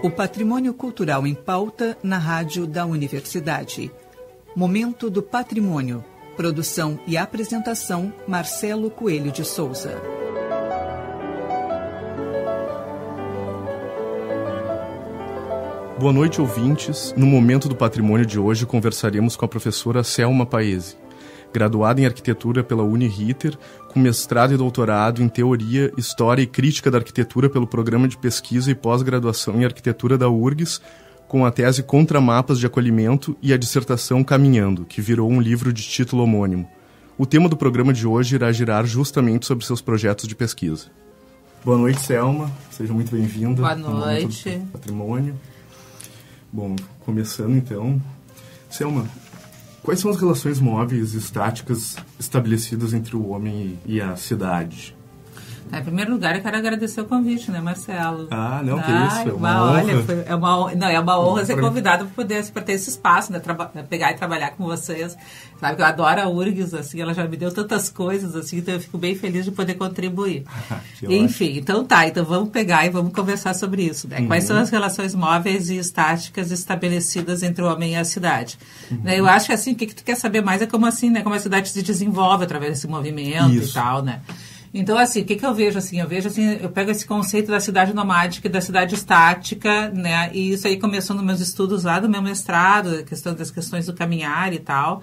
O patrimônio cultural em pauta na rádio da Universidade. Momento do Patrimônio. Produção e apresentação, Marcelo Coelho de Souza. Boa noite, ouvintes. No Momento do Patrimônio de hoje, conversaremos com a professora Selma Paese, graduada em Arquitetura pela Uniriter, com mestrado e doutorado em Teoria, História e Crítica da Arquitetura pelo Programa de Pesquisa e Pós-Graduação em Arquitetura da URGS, com a tese Contra Mapas de Acolhimento e a dissertação Caminhando, que virou um livro de título homônimo. O tema do programa de hoje irá girar justamente sobre seus projetos de pesquisa. Boa noite, Selma. Seja muito bem-vinda. Boa noite. Ao Patrimônio. Bom, começando então. Selma, quais são as relações móveis e estáticas estabelecidas entre o homem e a cidade? Em primeiro lugar, eu quero agradecer o convite, né, Marcelo? Que isso, é uma honra. Olha, é uma honra ser convidada para ter esse espaço, né, pegar e trabalhar com vocês. Sabe que eu adoro a URGS, assim, ela já me deu tantas coisas, assim, então eu fico bem feliz de poder contribuir. Enfim, então vamos pegar e vamos conversar sobre isso, né? Quais são as relações móveis e estáticas estabelecidas entre o homem e a cidade? Né, eu acho que, assim, o que tu quer saber mais é como, assim, né, como a cidade se desenvolve através desse movimento e tal, né? Então, assim, o que eu vejo, assim? Eu pego esse conceito da cidade nomádica e da cidade estática, né? E isso aí começou nos meus estudos lá do meu mestrado, das questões do caminhar e tal.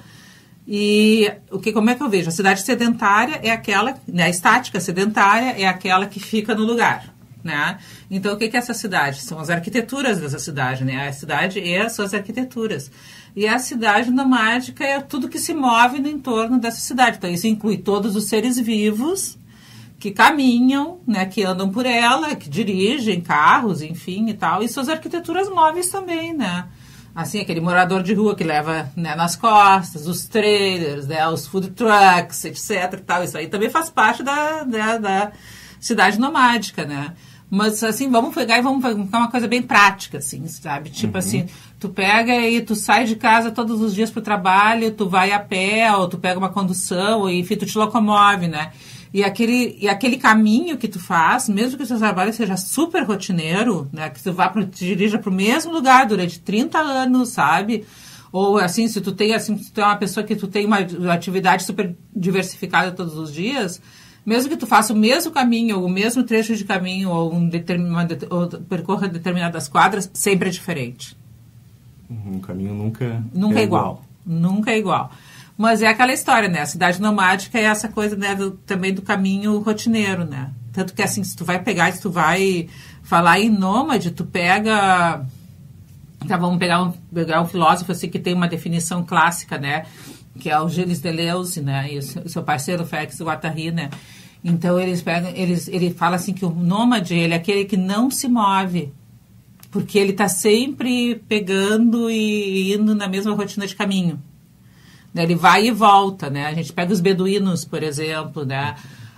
E como é que eu vejo? A cidade sedentária é aquela, né? A estática sedentária é aquela que fica no lugar, né? Então, o que é essa cidade? São as arquiteturas dessa cidade, né? A cidade é as suas arquiteturas. E a cidade nomádica é tudo que se move no entorno dessa cidade. Então, isso inclui todos os seres vivos que caminham, né, que andam por ela, que dirigem carros, enfim, e tal, e suas arquiteturas móveis também, né? Assim, aquele morador de rua que leva, né, nas costas, os trailers, né, os food trucks, etc, e tal, isso aí também faz parte da cidade nomádica, né? Mas, assim, vamos pegar uma coisa bem prática, assim, sabe? Tipo assim, tu pega e tu sai de casa todos os dias pro trabalho, tu vai a pé, ou tu pega uma condução, ou, enfim, tu te locomove, né? E aquele caminho que tu faz, mesmo que o seu trabalho seja super rotineiro, né, que tu te dirija para o mesmo lugar durante 30 anos, sabe? Ou assim, se tu é uma pessoa que tu tem uma atividade super diversificada todos os dias, mesmo que tu faça o mesmo caminho, ou o mesmo trecho de caminho, ou percorra determinadas quadras, sempre é diferente. O caminho nunca é igual. Nunca é igual. Mas é aquela história, né? A cidade nomádica é essa coisa, né, também do caminho rotineiro, né? Tanto que, assim, se tu vai falar em nômade, tu pega... Então, vamos pegar um filósofo, assim, que tem uma definição clássica, né? Que é o Gilles Deleuze, né? E o seu parceiro, Félix Guattari, né? Então, ele fala, assim, que o nômade, ele é aquele que não se move, porque ele está sempre pegando e indo na mesma rotina de caminho. Ele vai e volta, né? A gente pega os beduínos, por exemplo, né?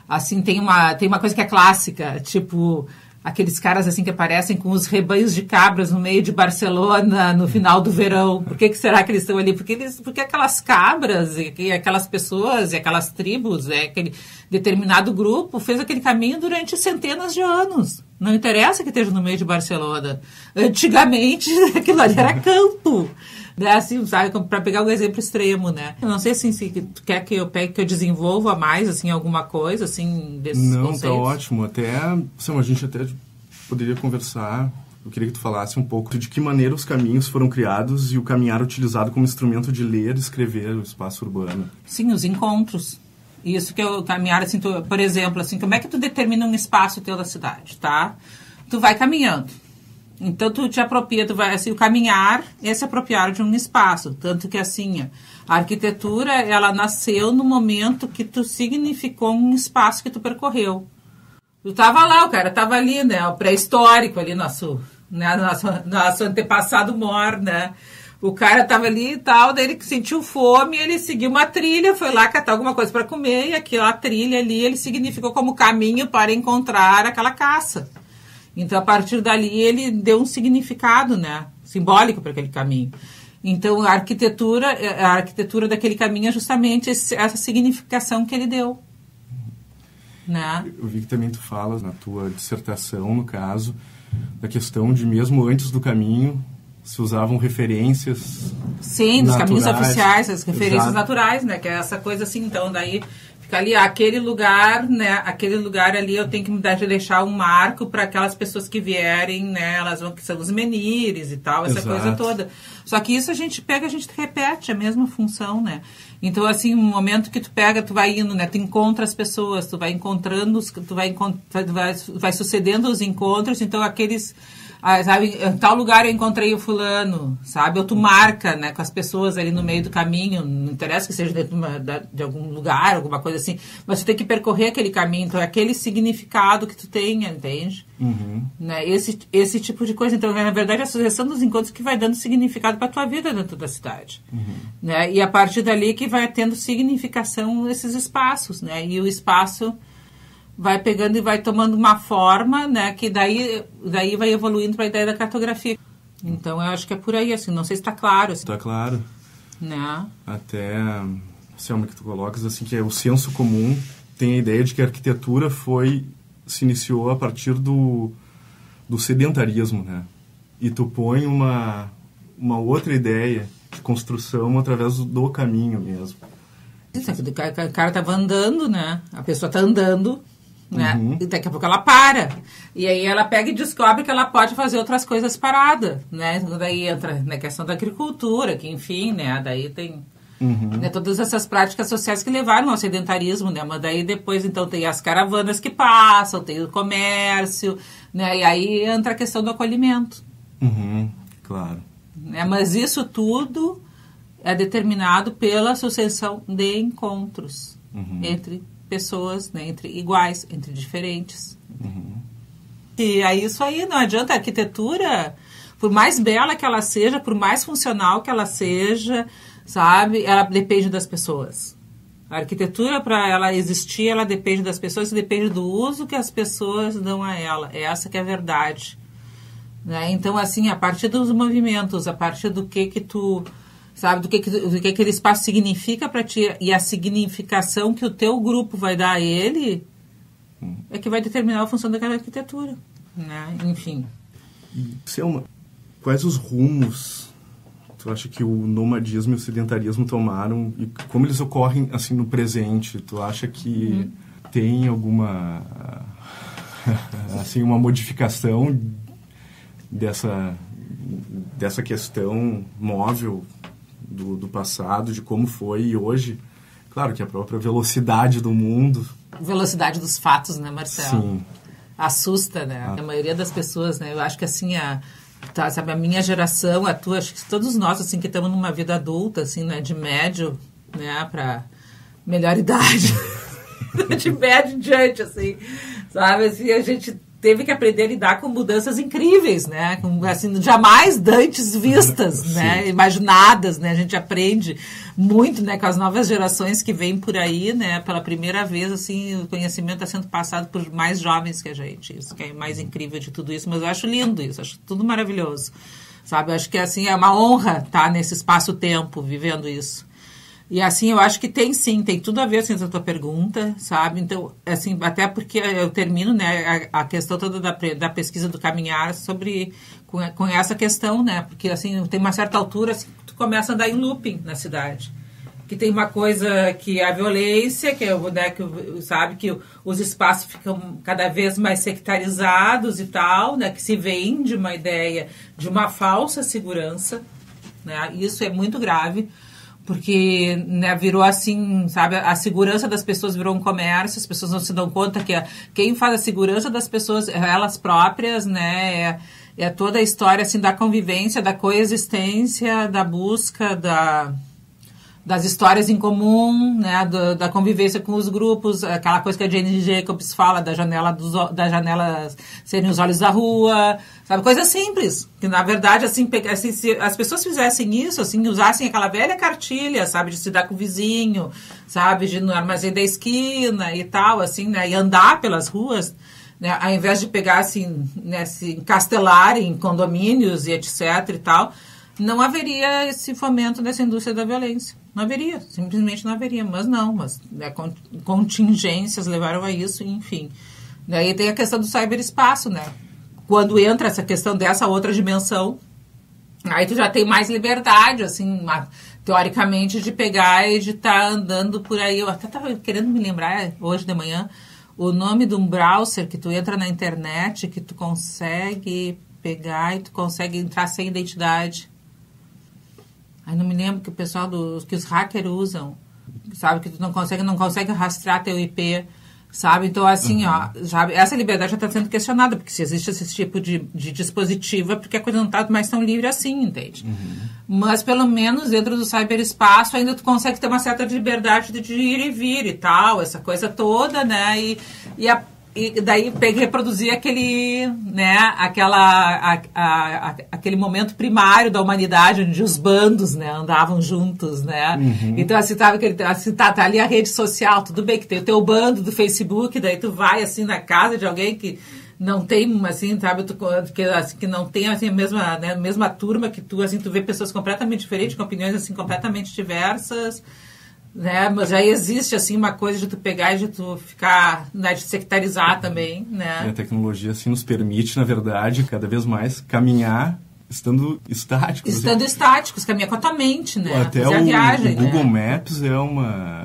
Assim, tem uma coisa que é clássica, tipo aqueles caras assim que aparecem com os rebanhos de cabras no meio de Barcelona no final do verão. Por que será que eles estão ali? Porque aquelas cabras e aquelas pessoas e aquelas tribos, aquele determinado grupo fez aquele caminho durante centenas de anos. Não interessa que esteja no meio de Barcelona. Antigamente, aquilo ali era campo. Né, assim, sabe, para pegar um exemplo extremo, né? Eu não sei assim, se tu quer que eu desenvolva mais, assim, alguma coisa, assim, desses conceitos. Não, tá ótimo. Até, assim, a gente até poderia conversar. Eu queria que tu falasse um pouco de que maneira os caminhos foram criados e o caminhar utilizado como instrumento de ler e escrever o espaço urbano. Sim, os encontros. Isso que eu caminhar, assim, por exemplo, assim, como é que tu determina um espaço teu da cidade, tá? Tu vai caminhando. Então, tu te apropria, o caminhar é se apropriar de um espaço. Tanto que, assim, a arquitetura, ela nasceu no momento que tu significou um espaço que tu percorreu. Tu tava lá, o cara tava ali, né, o pré-histórico ali, nosso antepassado mor, né. O cara tava ali e tal, daí ele sentiu fome, ele seguiu uma trilha, foi lá catar alguma coisa para comer, e aquela trilha ali, ele significou como caminho para encontrar aquela caça. Então, a partir dali, ele deu um significado, né, simbólico para aquele caminho. Então, a arquitetura daquele caminho é justamente essa significação que ele deu. Né? Eu vi que também tu falas na tua dissertação, no caso, da questão de mesmo antes do caminho se usavam referências. Sim, dos caminhos oficiais, as referências Exato. naturais, né? Que é essa coisa assim, então daí fica ali, aquele lugar, né? Aquele lugar ali eu tenho que deixar um marco para aquelas pessoas que vierem, né? Elas vão, que são os menires e tal, essa Exato. coisa toda. Só que isso a gente pega, a gente repete a mesma função, né? Então, assim, no momento que tu pega, tu vai indo, né? Tu encontra as pessoas, tu vai encontrando, vai sucedendo os encontros, então aqueles... sabe, em tal lugar eu encontrei o fulano, sabe? Ou tu marca, né, com as pessoas ali no meio do caminho, não interessa que seja dentro de algum lugar, alguma coisa assim, mas tu tem que percorrer aquele caminho, então é aquele significado que tu tenha, entende? Uhum. Né? Esse tipo de coisa. Então, na verdade, a sucessão dos encontros que vai dando significado para a tua vida dentro da cidade. Uhum. Né? E a partir dali que vai tendo significação esses espaços, né? E o espaço vai pegando e vai tomando uma forma, né, que daí vai evoluindo para a ideia da cartografia. Então, eu acho que é por aí, assim, não sei se está claro. Assim. Está claro. Né? Até, Selma, que tu colocas, assim, que é o senso comum tem a ideia de que a arquitetura se iniciou a partir do sedentarismo, né? E tu põe uma outra ideia de construção através do caminho mesmo. Isso, o cara estava andando, né? A pessoa está andando, né? Uhum. E daqui a pouco ela para. E aí ela pega e descobre que ela pode fazer outras coisas parada, né? Daí entra na questão da agricultura, que enfim, né? Daí tem né, todas essas práticas sociais que levaram ao sedentarismo, né? Mas daí depois, então, tem as caravanas que passam, tem o comércio, né? E aí entra a questão do acolhimento. Uhum. Claro. Né? Mas isso tudo é determinado pela sucessão de encontros entre pessoas, né, entre iguais, entre diferentes. E aí isso aí não adianta. A arquitetura, por mais bela que ela seja, por mais funcional que ela seja, sabe, ela depende das pessoas. A arquitetura, para ela existir, ela depende das pessoas e depende do uso que as pessoas dão a ela. É essa que é a verdade. Né? Então, assim, a partir dos movimentos, a partir do que tu... sabe, do que aquele espaço significa para ti e a significação que o teu grupo vai dar a ele é que vai determinar a função daquela arquitetura, né? Enfim. Selma, quais os rumos tu acha que o nomadismo e o sedentarismo tomaram e como eles ocorrem assim no presente? Tu acha que tem alguma assim uma modificação dessa questão móvel do passado, de como foi e hoje? Claro que a própria velocidade do mundo... Velocidade dos fatos, né, Marcelo? Sim. Assusta, né? A maioria das pessoas, né? Eu acho que, assim, sabe, a minha geração, a tua, acho que todos nós, assim, que estamos numa vida adulta, assim, né, de médio, né, para melhor idade, de médio em diante, assim, sabe? Assim, a gente teve que aprender a lidar com mudanças incríveis, né? Com, assim, jamais dantes vistas, né? Imaginadas, né? A gente aprende muito, né? Com as novas gerações que vêm por aí, né? Pela primeira vez, assim, o conhecimento está sendo passado por mais jovens que a gente. Isso que é mais incrível de tudo isso. Mas eu acho lindo isso, acho tudo maravilhoso, sabe? Eu acho que, assim, é uma honra estar nesse espaço-tempo, vivendo isso. E, assim, eu acho que tem tudo a ver, assim, com a tua pergunta, sabe? Então, assim, até porque eu termino, né, a questão toda da pesquisa do caminhar com essa questão, né? Porque, assim, tem uma certa altura, assim, tu começa a andar em looping na cidade. Que tem uma coisa que é a violência, que é, né, sabe, que os espaços ficam cada vez mais sectarizados e tal, né? Que se vende uma ideia de uma falsa segurança, né? Isso é muito grave. Porque, né, virou assim, sabe, a segurança das pessoas virou um comércio, as pessoas não se dão conta que quem faz a segurança das pessoas, elas próprias, né, é toda a história, assim, da convivência, da coexistência, da busca, das histórias em comum, né, da convivência com os grupos, aquela coisa que a Jane Jacobs fala das janelas serem os olhos da rua, sabe, coisa simples, que na verdade, assim, se as pessoas fizessem isso, assim, usassem aquela velha cartilha, sabe, de se dar com o vizinho, sabe, de ir no armazém da esquina e tal, assim, né, e andar pelas ruas, né, ao invés de pegar, assim, né, se encastelar em condomínios e etc e tal, não haveria esse fomento dessa indústria da violência. Não haveria, simplesmente não haveria. Mas né, contingências levaram a isso, enfim. Daí tem a questão do cyberespaço, né? quando entra essa questão dessa outra dimensão, aí tu já tem mais liberdade, assim, teoricamente, de pegar e de estar andando por aí. Eu até estava querendo me lembrar, hoje de manhã, o nome de um browser que tu entra na internet, que tu consegue pegar e tu consegue entrar sem identidade. Aí não me lembro que o pessoal que os hackers usam, sabe, que tu não consegue rastrear teu IP, sabe? Então, assim, sabe, essa liberdade já está sendo questionada, porque se existe esse tipo de dispositivo é porque a coisa não está mais tão livre assim, entende? Mas, pelo menos, dentro do cyberespaço, ainda tu consegue ter uma certa liberdade de ir e vir e tal, essa coisa toda, né? E daí reproduzir aquele, né, aquele momento primário da humanidade, onde os bandos, né, andavam juntos, né? Então, assim, tá ali a rede social, tudo bem que tem o teu bando do Facebook, daí tu vai, assim, na casa de alguém que não tem, assim, sabe, que não tem, assim, a mesma turma que tu, assim, tu vê pessoas completamente diferentes, com opiniões, assim, completamente diversas, né? Mas já existe, assim, uma coisa de tu pegar e de tu ficar, né, de sectarizar também, né? E a tecnologia, assim, nos permite, na verdade, cada vez mais caminhar estando estáticos. Estando estáticos, caminhar com a tua mente, né? Até fazer a viagem, o Google né? Maps é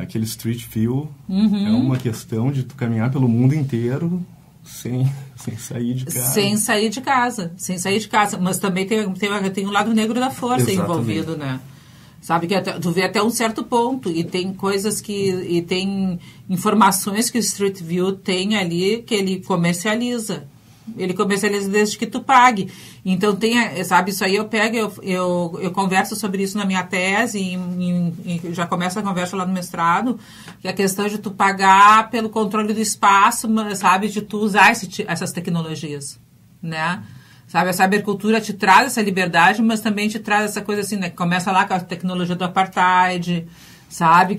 aquele Street View, é uma questão de tu caminhar pelo mundo inteiro sem sair de casa. Sem sair de casa. Mas também tem o lado negro da força envolvido, né? Sabe, que tu vê até um certo ponto, e tem coisas e tem informações que o Street View tem ali que ele comercializa. Ele comercializa desde que tu pague. Então, sabe, isso aí eu converso sobre isso na minha tese, e já começa a conversa lá no mestrado, que é a questão de tu pagar pelo controle do espaço, sabe, de tu usar essas tecnologias, né? Sabe, a cybercultura te traz essa liberdade, mas também te traz essa coisa assim, né? Começa lá com a tecnologia do apartheid, sabe,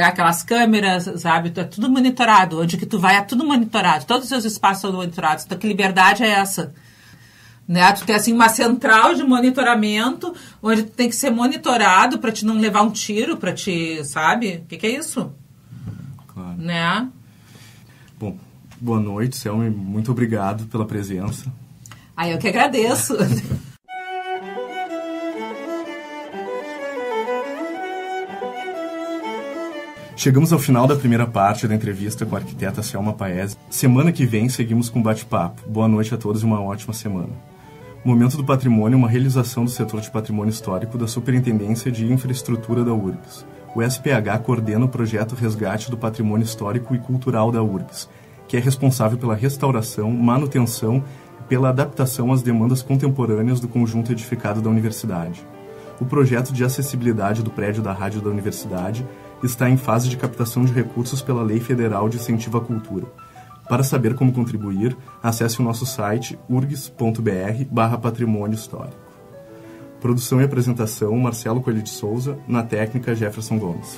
aquelas câmeras, sabe, é tudo monitorado, onde que tu vai é tudo monitorado, todos os seus espaços são monitorados, então que liberdade é essa? Né? Tu tem, assim, uma central de monitoramento, onde tu tem que ser monitorado para te não levar um tiro, para te, sabe, o que é isso? Claro. Né? Bom, boa noite, Selma, muito obrigado pela presença. Eu que agradeço. Chegamos ao final da primeira parte da entrevista com a arquiteta Selma Paese. Semana que vem seguimos com bate-papo. Boa noite a todos e uma ótima semana. O Momento do Patrimônio é uma realização do setor de patrimônio histórico da Superintendência de Infraestrutura da URGS. O SPH coordena o projeto Resgate do Patrimônio Histórico e Cultural da URGS, que é responsável pela restauração, manutenção e pela adaptação às demandas contemporâneas do conjunto edificado da universidade. O projeto de acessibilidade do prédio da Rádio da Universidade está em fase de captação de recursos pela Lei Federal de Incentivo à Cultura. Para saber como contribuir, acesse o nosso site urgs.br/patrimônio histórico. Produção e apresentação, Marcelo Coelho de Souza, na técnica Jefferson Gomes.